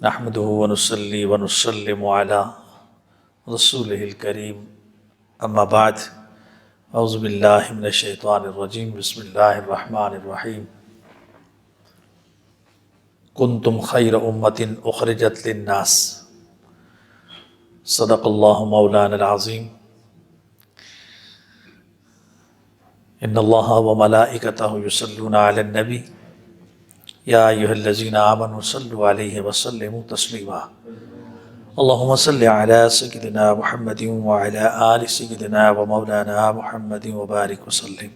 نحمده ونصلي ونسلم على رسوله الكريم اما بعد اعوذ باللہ من الشیطان الرجیم بسم اللہ الرحمن الرحیم کنتم خیر امت اخرجت للناس صدق اللہ مولانا العظیم ان اللہ وملائکتہ یصلون علی النبی یا ایھا الذین آمنوا صلوا علیہ وسلموا تسلیما اللہم صل علی سیدنا محمد وعلی آل سیدنا ومولانا محمد وبارک وسلم۔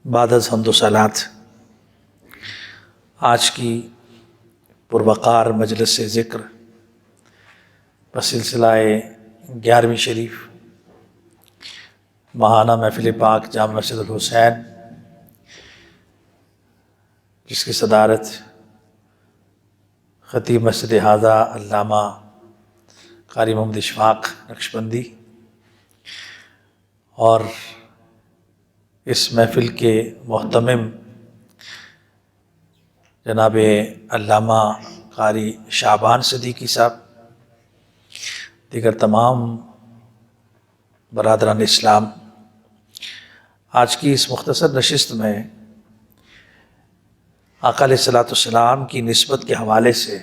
بعد از حمد و صلوات آج کی پروقار مجلس ذکر بسلسلہ 11ویں شریف ماہانہ محفل پاک جامع مسجد الحسین، جس کی صدارت خطیب مسجد ہذا علامہ قاری محمد اشفاق نقشبندی اور اس محفل کے محتمم جناب علامہ قاری شعبان صدیقی صاحب، دیگر تمام برادران اسلام، آج کی اس مختصر نشست میں آقا علیہ الصلوۃ والسلام کی نسبت کے حوالے سے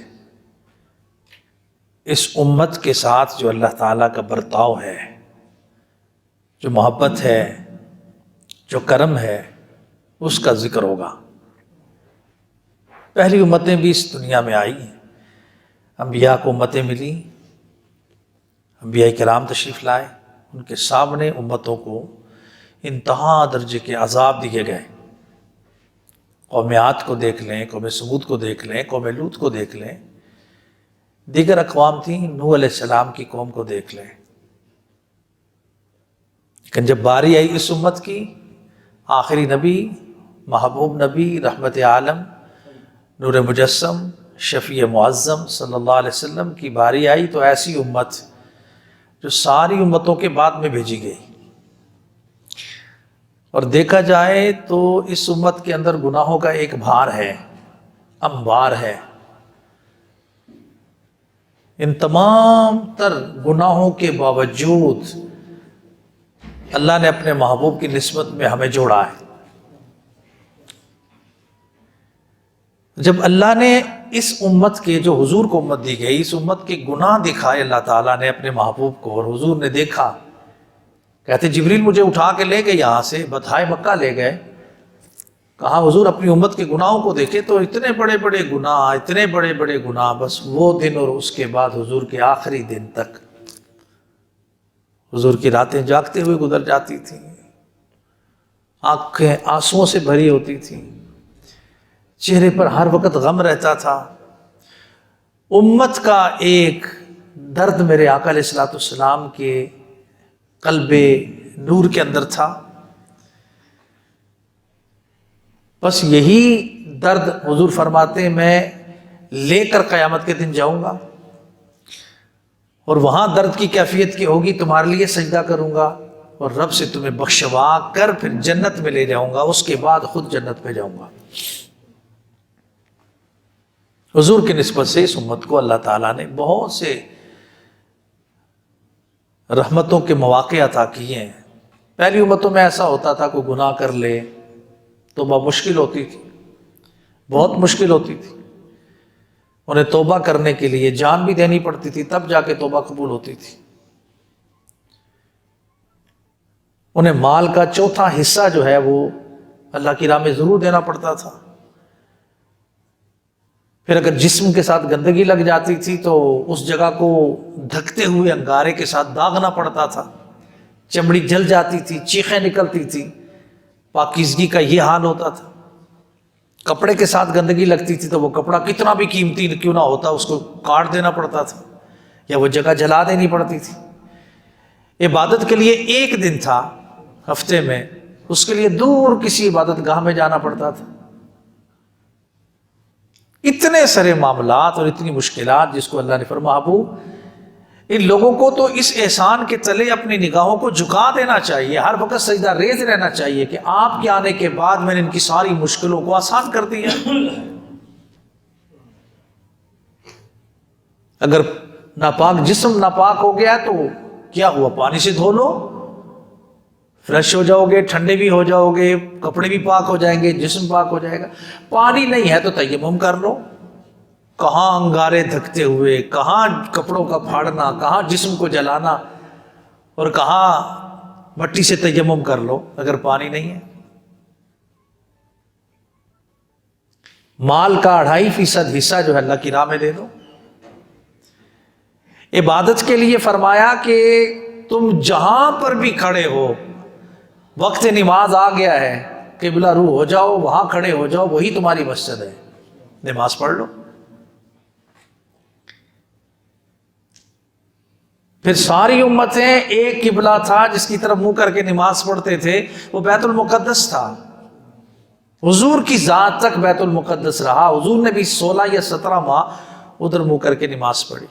اس امت کے ساتھ جو اللہ تعالیٰ کا برتاؤ ہے، جو محبت ہے، جو کرم ہے، اس کا ذکر ہوگا۔ پہلی امتیں بھی اس دنیا میں آئی ہیں، انبیاء کو امتیں ملی، انبیاء کرام تشریف لائے، ان کے سامنے امتوں کو انتہا درجے کے عذاب دیے گئے۔ قوم عاد کو دیکھ لیں، قوم سمود کو دیکھ لیں، قوم لوط کو دیکھ لیں، دیگر اقوام تھیں، نوح علیہ السلام کی قوم کو دیکھ لیں۔ لیکن جب باری آئی اس امت کی، آخری نبی، محبوب نبی، رحمت عالم، نور مجسم، شفیع معظم صلی اللہ علیہ وسلم کی باری آئی، تو ایسی امت جو ساری امتوں کے بعد میں بھیجی گئی، اور دیکھا جائے تو اس امت کے اندر گناہوں کا ایک بھار ہے، انبار ہے۔ ان تمام تر گناہوں کے باوجود اللہ نے اپنے محبوب کی نسبت میں ہمیں جوڑا ہے۔ جب اللہ نے اس امت کے، جو حضور کو امت دی گئی، اس امت کے گناہ دکھائے اللہ تعالیٰ نے اپنے محبوب کو، اور حضور نے دیکھا، کہتے جبریل مجھے اٹھا کے لے گئے، یہاں سے بطحائے مکہ لے گئے، کہا حضور اپنی امت کے گناہوں کو دیکھے تو اتنے بڑے بڑے گناہ، اتنے بڑے بڑے گناہ، بس وہ دن اور اس کے بعد حضور کے آخری دن تک حضور کی راتیں جاگتے ہوئے گزر جاتی تھیں، آنکھیں آنسوؤں سے بھری ہوتی تھیں، چہرے پر ہر وقت غم رہتا تھا۔ امت کا ایک درد میرے آقا علیہ الصلوۃ والسلام کے قلب نور کے اندر تھا، بس یہی درد حضور فرماتے ہیں میں لے کر قیامت کے دن جاؤں گا، اور وہاں درد کی کیفیت کی ہوگی، تمہارے لیے سجدہ کروں گا اور رب سے تمہیں بخشوا کر پھر جنت میں لے جاؤں گا، اس کے بعد خود جنت میں جاؤں گا۔ حضور کی نسبت سے اس امت کو اللہ تعالیٰ نے بہت سے رحمتوں کے مواقع عطا کیے ہیں۔ پہلی امتوں میں ایسا ہوتا تھا کوئی گناہ کر لے توبہ مشکل ہوتی تھی، بہت مشکل ہوتی تھی، انہیں توبہ کرنے کے لیے جان بھی دینی پڑتی تھی، تب جا کے توبہ قبول ہوتی تھی۔ انہیں مال کا چوتھا حصہ جو ہے وہ اللہ کی راہ میں ضرور دینا پڑتا تھا۔ پھر اگر جسم کے ساتھ گندگی لگ جاتی تھی تو اس جگہ کو دھکتے ہوئے انگارے کے ساتھ داغنا پڑتا تھا، چمڑی جل جاتی تھی، چیخیں نکلتی تھی، پاکیزگی کا یہ حال ہوتا تھا۔ کپڑے کے ساتھ گندگی لگتی تھی تو وہ کپڑا کتنا بھی قیمتی کیوں نہ ہوتا اس کو کاٹ دینا پڑتا تھا، یا وہ جگہ جلا دینی پڑتی تھی۔ عبادت کے لیے ایک دن تھا ہفتے میں، اس کے لیے دور کسی عبادت گاہ میں جانا پڑتا تھا۔ اتنے سارے معاملات اور اتنی مشکلات، جس کو اللہ نے فرمایا ابو ان لوگوں کو تو اس احسان کے تلے اپنی نگاہوں کو جھکا دینا چاہیے، ہر وقت سجدہ ریز رہنا چاہیے کہ آپ کے آنے کے بعد میں نے ان کی ساری مشکلوں کو آسان کر دیا۔ اگر ناپاک جسم ناپاک ہو گیا تو کیا ہوا، پانی سے دھو لو، فریش ہو جاؤ گے، ٹھنڈے بھی ہو جاؤ گے، کپڑے بھی پاک ہو جائیں گے، جسم پاک ہو جائے گا۔ پانی نہیں ہے تو تیمم کر لو۔ کہاں انگارے دھکتے ہوئے، کہاں کپڑوں کا پھاڑنا، کہاں جسم کو جلانا، اور کہاں مٹی سے تیمم کر لو اگر پانی نہیں ہے۔ مال کا 2.5% حصہ جو ہے اللہ کی راہ میں دے دو۔ عبادت کے لیے فرمایا کہ تم جہاں پر بھی کھڑے ہو، وقت نماز آ گیا ہے، قبلہ رو ہو جاؤ، وہاں کھڑے ہو جاؤ، وہی تمہاری مسجد ہے، نماز پڑھ لو۔ پھر ساری امتیں ایک قبلہ تھا جس کی طرف منہ کر کے نماز پڑھتے تھے، وہ بیت المقدس تھا۔ حضور کی ذات تک بیت المقدس رہا، حضور نے بھی 16 یا 17 ماہ ادھر منہ کر کے نماز پڑھی۔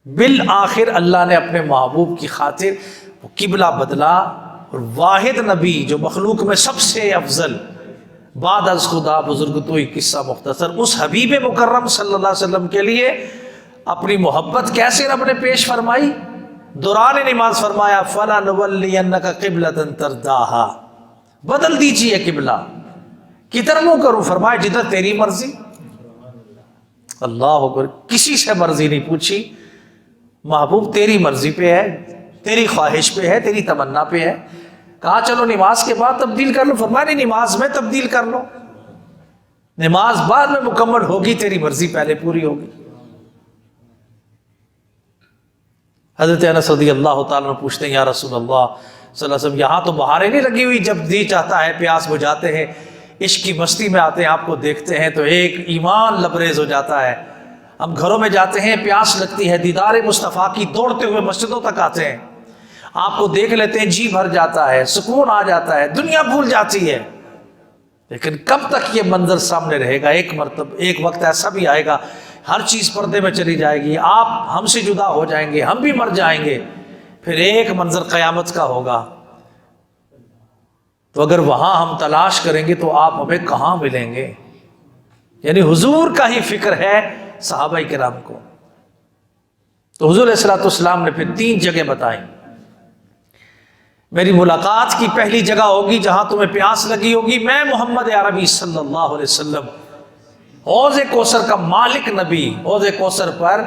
بالآخر اللہ نے اپنے محبوب کی خاطر وہ قبلہ بدلا، اور واحد نبی جو مخلوق میں سب سے افضل بعد از خدا، بزرگ تو ہی قصہ مختصر، اس حبیب مکرم صلی اللہ علیہ وسلم کے لیے اپنی محبت کیسے رب نے پیش فرمائی؟ دوران نماز فرمایا فَلَنُوَلِّيَنَّكَ قِبْلَةً تَرْضَاهَا، بدل دیجئے قبلہ، کدھر منہ کروں؟ فرمایا جدھر تیری مرضی۔ اللہ اکبر، کسی سے مرضی نہیں پوچھی، محبوب تیری مرضی پہ ہے، تیری خواہش پہ ہے، تیری تمنا پہ ہے۔ کہا چلو نماز کے بعد تبدیل کر لو، فرمایا نہیں، نماز میں تبدیل کر لو، نماز بعد میں مکمل ہوگی، تیری مرضی پہلے پوری ہوگی۔ حضرت انس رضی اللہ تعالیٰ عنہ پوچھتے ہیں یا رسول اللہ صلی اللہ علیہ وسلم، یہاں تو بہاریں نہیں لگی ہوئی، جب جی چاہتا ہے پیاس بجھاتے ہیں، عشق کی مستی میں آتے ہیں، آپ کو دیکھتے ہیں تو ایک ایمان لبریز ہو جاتا ہے۔ ہم گھروں میں جاتے ہیں، پیاس لگتی ہے، دیدار مصطفیٰ کی، دوڑتے ہوئے مسجدوں تک آتے ہیں، آپ کو دیکھ لیتے ہیں، جی بھر جاتا ہے، سکون آ جاتا ہے، دنیا بھول جاتی ہے۔ لیکن کب تک یہ منظر سامنے رہے گا؟ ایک وقت ایسا بھی آئے گا، ہر چیز پردے میں چلی جائے گی، آپ ہم سے جدا ہو جائیں گے، ہم بھی مر جائیں گے، پھر ایک منظر قیامت کا ہوگا۔ تو اگر وہاں ہم تلاش کریں گے تو آپ ہمیں کہاں ملیں گے؟ یعنی حضور کا ہی فکر ہے صحابہ کرام کو۔ تو حضور علیہ الصلوۃ والسلام نے پھر 3 جگہ بتائیں، میری ملاقات کی پہلی جگہ ہوگی جہاں تمہیں پیاس لگی ہوگی، میں محمد عربی صلی اللہ علیہ وسلم، حوض کوثر کا مالک نبی، حوض کوثر پر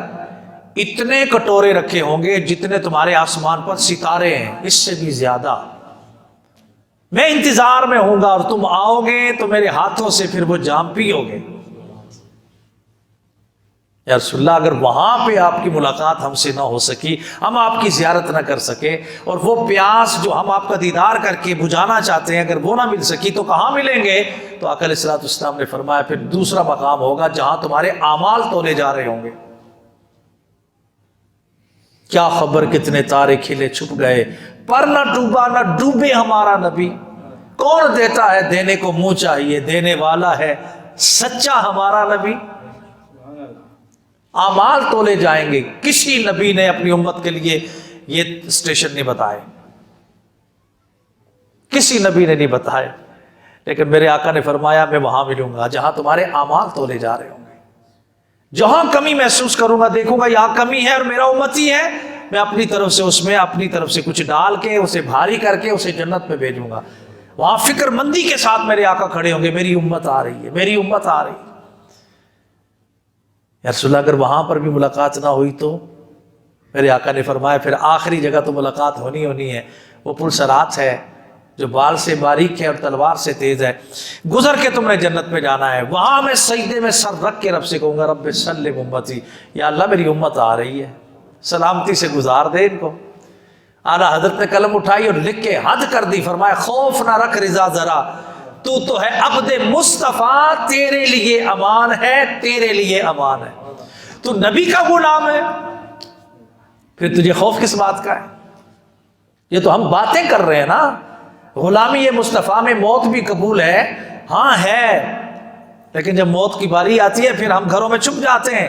اتنے کٹورے رکھے ہوں گے جتنے تمہارے آسمان پر ستارے ہیں، اس سے بھی زیادہ۔ میں انتظار میں ہوں گا اور تم آؤ گے تو میرے ہاتھوں سے پھر وہ جام پیو گے۔ یا رسول اللہ، اگر وہاں پہ آپ کی ملاقات ہم سے نہ ہو سکی، ہم آپ کی زیارت نہ کر سکے، اور وہ پیاس جو ہم آپ کا دیدار کر کے بجھانا چاہتے ہیں اگر وہ نہ مل سکی تو کہاں ملیں گے؟ تو آقا علیہ الصلوۃ والسلام نے فرمایا پھر دوسرا مقام ہوگا جہاں تمہارے اعمال تولے جا رہے ہوں گے۔ کیا خبر کتنے تارے کھلے چھپ گئے، پر نہ ڈوبا نہ ڈوبے ہمارا نبی، کون دیتا ہے دینے کو منہ چاہیے، دینے والا ہے سچا ہمارا نبی۔ اعمال تولے جائیں گے، کسی نبی نے اپنی امت کے لیے یہ اسٹیشن نہیں بتائے، کسی نبی نے نہیں بتائے، لیکن میرے آقا نے فرمایا میں وہاں ملوں گا جہاں تمہارے اعمال تولے جا رہے ہوں گے، جہاں کمی محسوس کروں گا، دیکھوں گا یہاں کمی ہے اور میرا امتی ہے، میں اپنی طرف سے اس میں اپنی طرف سے کچھ ڈال کے اسے بھاری کر کے اسے جنت میں بھیجوں گا۔ وہاں فکر مندی کے ساتھ میرے آقا کھڑے ہوں گے، میری امت آ رہی ہے، میری امت آ رہی ہے۔ یا رسول اللہ، اگر وہاں پر بھی ملاقات نہ ہوئی تو میرے آقا نے فرمایا پھر آخری جگہ تو ملاقات ہونی ہے، وہ پل صراط ہے جو بال سے باریک ہے اور تلوار سے تیز ہے، گزر کے تم نے جنت میں جانا ہے، وہاں میں سجدے میں سر رکھ کے رب سے کہوں گا رب سلم امتی، یا اللہ میری امت آ رہی ہے، سلامتی سے گزار دے ان کو۔ اعلیٰ حضرت نے قلم اٹھائی اور لکھ کے حد کر دی، فرمایا خوف نہ رکھ رضا ذرا، تو ہے عبد مصطفیٰ، تیرے لیے امان ہے، تیرے لیے امان ہے، تو نبی کا غلام ہے، پھر تجھے خوف کس بات کا ہے؟ یہ تو ہم باتیں کر رہے ہیں نا، غلامی مصطفیٰ میں موت بھی قبول ہے، ہاں ہے، لیکن جب موت کی باری آتی ہے پھر ہم گھروں میں چھپ جاتے ہیں،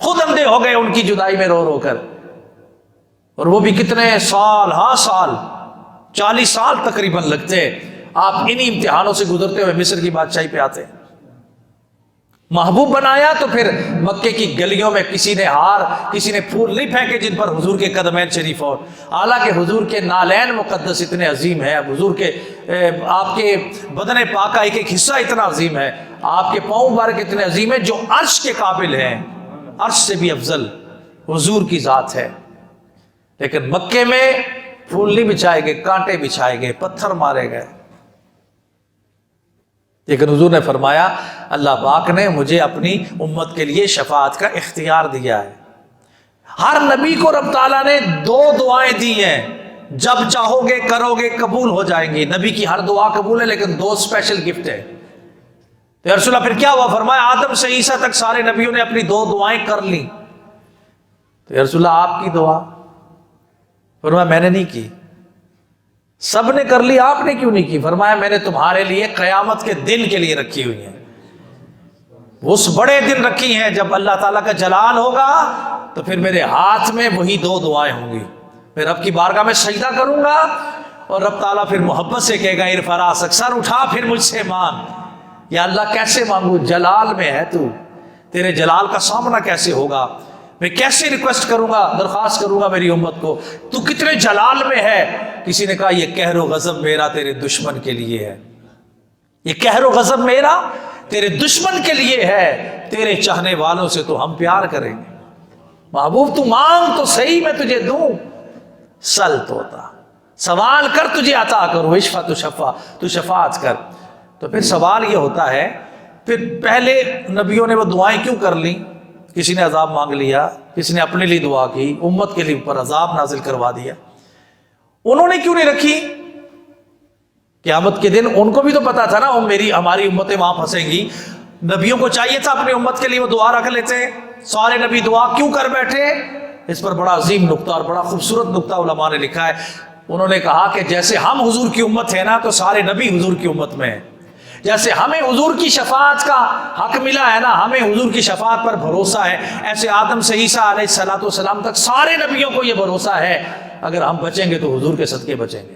خود اندھے ہو گئے ان کی جدائی میں رو رو کر، اور وہ بھی کتنے سال، ہاں سال، 40 سال تقریباً لگتے آپ انہی امتحانوں سے گزرتے ہوئے مصر کی بادشاہی پہ آتے۔ محبوب بنایا تو پھر مکے کی گلیوں میں کسی نے ہار، کسی نے پھول نہیں پھینکے جن پر حضور کے قدمین شریف ہو، حالانکہ حضور کے نالین مقدس اتنے عظیم ہیں، حضور کے آپ کے بدن پاک کا ایک ایک حصہ اتنا عظیم ہے، آپ کے پاؤں مبارک اتنے عظیم ہیں جو عرش کے قابل ہیں، عرش سے بھی افضل حضور کی ذات ہے، لیکن مکے میں پھول نہیں بچھائے گئے، کانٹے بچھائے گئے، پتھر مارے گئے۔ لیکن حضور نے فرمایا اللہ پاک نے مجھے اپنی امت کے لیے شفاعت کا اختیار دیا ہے۔ ہر نبی کو رب تعالیٰ نے 2 دعائیں دی ہیں، جب چاہو گے کرو گے قبول ہو جائیں گی۔ نبی کی ہر دعا قبول ہے، لیکن 2 اسپیشل گفٹ ہے۔ تو یا رسول اللہ پھر کیا ہوا؟ فرمایا آدم سے عیسیٰ تک سارے نبیوں نے اپنی 2 دعائیں کر لیں۔ تو یا رسول اللہ آپ کی دعا؟ فرمایا میں نے نہیں کی۔ سب نے کر لی، آپ نے کیوں نہیں کی؟ فرمایا میں نے تمہارے لیے قیامت کے دن کے لیے رکھی ہوئی ہیں، اس بڑے دن رکھی ہیں جب اللہ تعالیٰ کا جلال ہوگا تو پھر میرے ہاتھ میں وہی 2 دعائیں ہوں گی، میں رب کی بارگاہ میں سجدہ کروں گا اور رب تعالیٰ پھر محبت سے کہے گا ارفع راسک، سر اٹھا پھر مجھ سے مانگ۔ یا اللہ کیسے مانگوں؟ جلال میں ہے تو، تیرے جلال کا سامنا کیسے ہوگا؟ میں کیسے ریکویسٹ کروں گا، درخواست کروں گا میری امت کو؟ تو کتنے جلال میں ہے۔ کسی نے کہا یہ قہر و غضب میرا تیرے دشمن کے لیے ہے، یہ قہر و غضب میرا تیرے دشمن کے لیے ہے، تیرے چاہنے والوں سے تو ہم پیار کریں گے۔ محبوب تو مانگ تو صحیح، میں تجھے دوں۔ سل تو ہوتا، سوال کر تجھے عطا کرو، اشفع تو شفا، تو شفاعت کر۔ تو پھر سوال یہ ہوتا ہے، پھر پہلے نبیوں نے وہ دعائیں کیوں کر لیں؟ کسی نے عذاب مانگ لیا، کسی نے اپنے لیے دعا کی، امت کے لیے اوپر عذاب نازل کروا دیا۔ انہوں نے کیوں نہیں رکھی؟ قیامت کے دن ان کو بھی تو پتا تھا نا ہماری امتیں وہاں پھنسیں گی، نبیوں کو چاہیے تھا اپنی امت کے لیے وہ دعا رکھ لیتے۔ سارے نبی دعا کیوں کر بیٹھے؟ اس پر بڑا عظیم نقطہ اور بڑا خوبصورت نقطہ علماء نے لکھا ہے۔ انہوں نے کہا کہ جیسے ہم حضور کی امت ہے نا، تو سارے نبی حضور کی امت میں ہیں۔ جیسے ہمیں حضور کی شفاعت کا حق ملا ہے نا، ہمیں حضور کی شفاعت پر بھروسہ ہے، ایسے آدم سے عیسیٰ علیہ السلام تک سارے نبیوں کو یہ بھروسہ ہے، اگر ہم بچیں گے تو حضور کے صدقے بچیں گے۔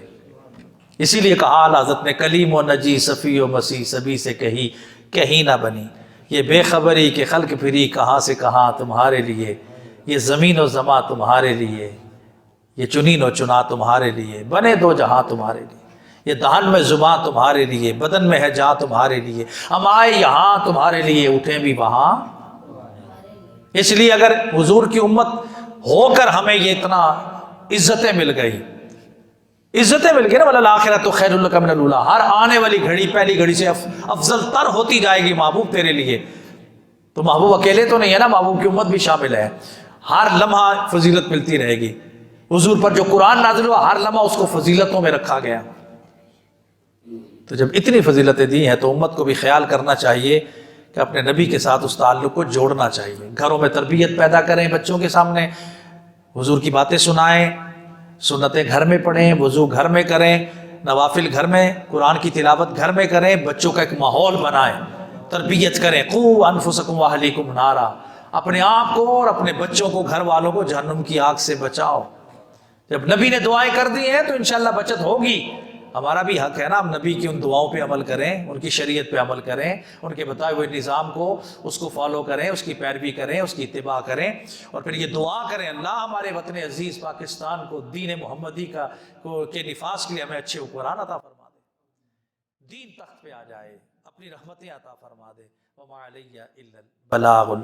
اسی لیے کہا اعلیٰ حضرت نے کلیم و نجی صفی و مسیح سبھی سے کہیں نہ بنی، یہ بے خبری کہ خلق پھری کہاں سے کہاں تمہارے لیے، یہ زمین و زماں تمہارے لیے، یہ چنین و چنا تمہارے لیے، بنے 2 جہاں تمہارے لیے، یہ دہن میں زباں تمہارے لیے، بدن میں ہے جاں تمہارے لیے، ہم آئے یہاں تمہارے لیے، اٹھیں بھی وہاں۔ اس لیے اگر حضور کی امت ہو کر ہمیں یہ اتنا عزتیں مل گئی نا، وَلَلْآخِرَةُ خَيْرٌ لَكَ مِنَ الْأُولَىٰ، ہر آنے والی گھڑی پہلی گھڑی سے افضل تر ہوتی جائے گی محبوب تیرے لیے۔ تو محبوب اکیلے تو نہیں ہے نا، محبوب کی امت بھی شامل ہے، ہر لمحہ فضیلت ملتی رہے گی۔ حضور پر جو قرآن نازل ہوا ہر لمحہ اس کو فضیلتوں میں رکھا گیا۔ تو جب اتنی فضیلتیں دی ہیں تو امت کو بھی خیال کرنا چاہیے کہ اپنے نبی کے ساتھ اس تعلق کو جوڑنا چاہیے، گھروں میں تربیت پیدا کریں، بچوں کے سامنے حضور کی باتیں سنائیں، سنتیں گھر میں پڑھیں، وضو گھر میں کریں، نوافل گھر میں، قرآن کی تلاوت گھر میں کریں، بچوں کا ایک ماحول بنائیں، تربیت کریں۔ قوا انفسکم واہلیکم نارا، اپنے آپ کو اور اپنے بچوں کو، گھر والوں کو جہنم کی آگ سے بچاؤ۔ جب نبی نے دعائیں کر دی ہیں تو انشاءاللہ بچت ہوگی۔ ہمارا بھی حق ہے نا، ہم نبی کی ان دعاؤں پہ عمل کریں، ان کی شریعت پہ عمل کریں، ان کے بتائے ہوئے نظام کو اس کو فالو کریں، اس کی پیروی کریں، اس کی اتباع کریں، اور پھر یہ دعا کریں اللہ ہمارے وطن عزیز پاکستان کو دین محمدی کے نفاذ کے لیے ہمیں اچھے حکمران عطا فرما دے، دین تخت پہ آ جائے، اپنی رحمتیں عطا فرما دے۔ وما علیہ الا البلاغ